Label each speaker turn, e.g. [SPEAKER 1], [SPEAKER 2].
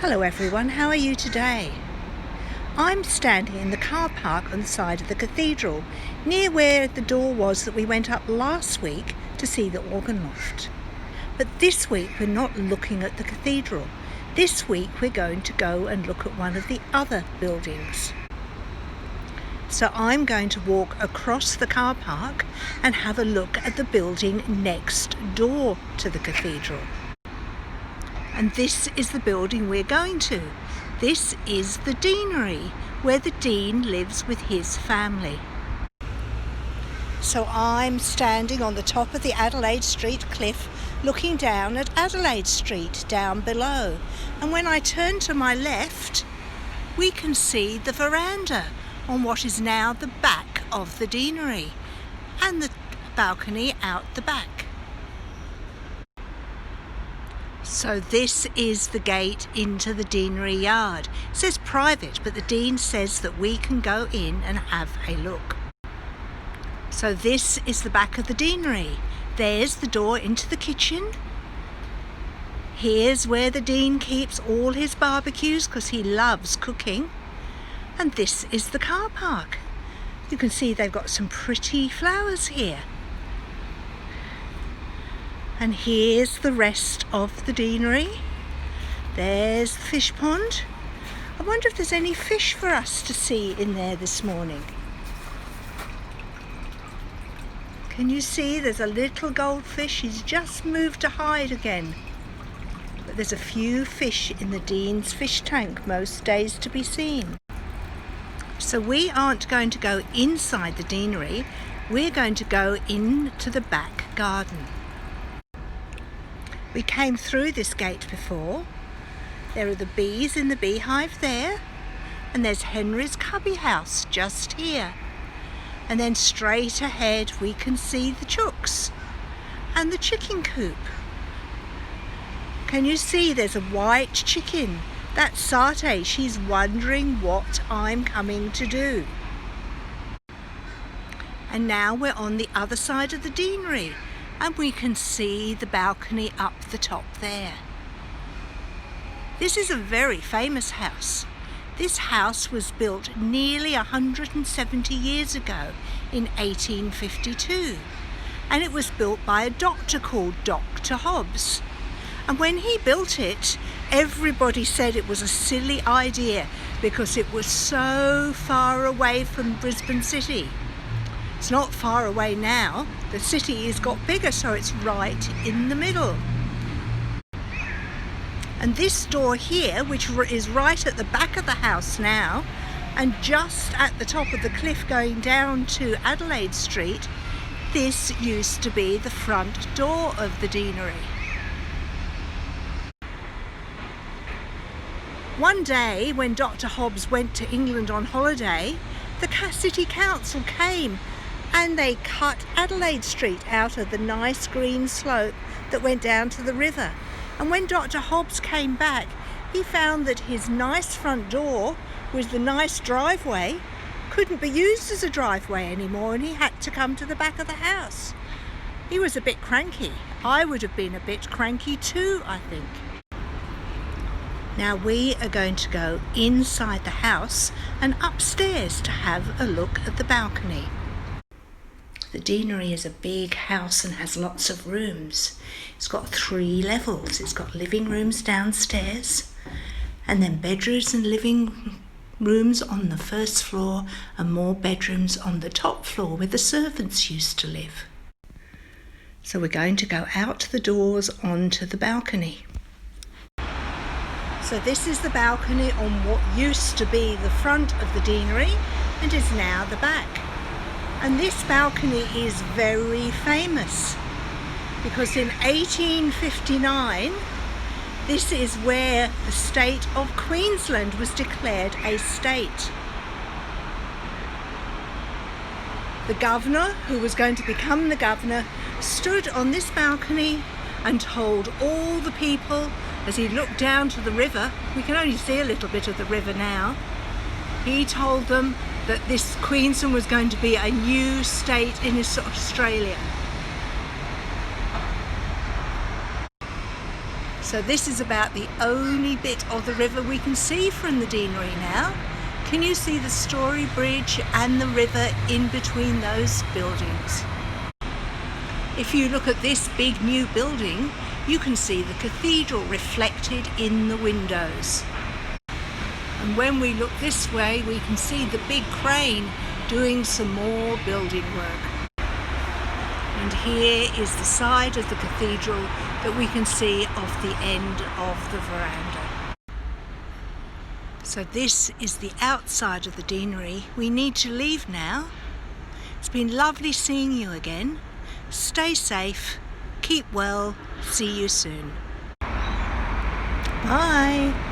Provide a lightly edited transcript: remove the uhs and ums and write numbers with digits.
[SPEAKER 1] Hello everyone, how are you today? I'm standing in the car park on the side of the cathedral, near where the door was that we went up last week to see the organ loft. But this week we're not looking at the cathedral. This week we're going to go and look at one of the other buildings. So I'm going to walk across the car park and have a look at the building next door to the cathedral. And this is the building we're going to. This is the deanery, where the dean lives with his family. So I'm standing on the top of the Adelaide Street cliff, looking down at Adelaide Street down below. And when I turn to my left, we can see the veranda on what is now the back of the deanery, and the balcony out the back. So this is the gate into the deanery yard. It says private, but the dean says that we can go in and have a look. So this is the back of the deanery. There's the door into the kitchen. Here's where the dean keeps all his barbecues because he loves cooking. And this is the car park. You can see they've got some pretty flowers here. And here's the rest of the deanery. There's the fish pond. I wonder if there's any fish for us to see in there this morning. Can you see there's a little goldfish? He's just moved to hide again. But there's a few fish in the dean's fish tank most days to be seen. So we aren't going to go inside the deanery. We're going to go into the back garden. We came through this gate before. There are the bees in the beehive there, and there's Henry's cubby house just here. And then straight ahead we can see the chooks and the chicken coop. Can you see there's a white chicken? That's Satay. She's wondering what I'm coming to do. And now we're on the other side of the deanery, and we can see the balcony up the top there. This is a very famous house. This house was built nearly 170 years ago in 1852, and it was built by a doctor called Dr. Hobbs. And when he built it, everybody said it was a silly idea because it was so far away from Brisbane City. It's not far away now. The city has got bigger, so it's right in the middle. And this door here, which is right at the back of the house now, and just at the top of the cliff going down to Adelaide Street, this used to be the front door of the deanery. One day, when Dr. Hobbs went to England on holiday, the City Council came and they cut Adelaide Street out of the nice green slope that went down to the river. And when Dr. Hobbs came back, he found that his nice front door with the nice driveway couldn't be used as a driveway anymore, and he had to come to the back of the house. He was a bit cranky. I would have been a bit cranky too, I think. Now we are going to go inside the house and upstairs to have a look at the balcony. The deanery is a big house and has lots of rooms. It's got 3 levels. It's got living rooms downstairs, and then bedrooms and living rooms on the first floor, and more bedrooms on the top floor where the servants used to live. So we're going to go out the doors onto the balcony. So this is the balcony on what used to be the front of the deanery and is now the back. And this balcony is very famous because in 1859, this is where the state of Queensland was declared a state. The governor, who was going to become the governor, stood on this balcony and told all the people, as he looked down to the river, we can only see a little bit of the river now, he told them that this Queensland was going to be a new state in Australia. So this is about the only bit of the river we can see from the deanery now. Can you see the Story Bridge and the river in between those buildings? If you look at this big new building, you can see the cathedral reflected in the windows. And when we look this way, we can see the big crane doing some more building work. And here is the side of the cathedral that we can see off the end of the veranda. So this is the outside of the deanery. We need to leave now. It's been lovely seeing you again. Stay safe, keep well, see you soon. Bye.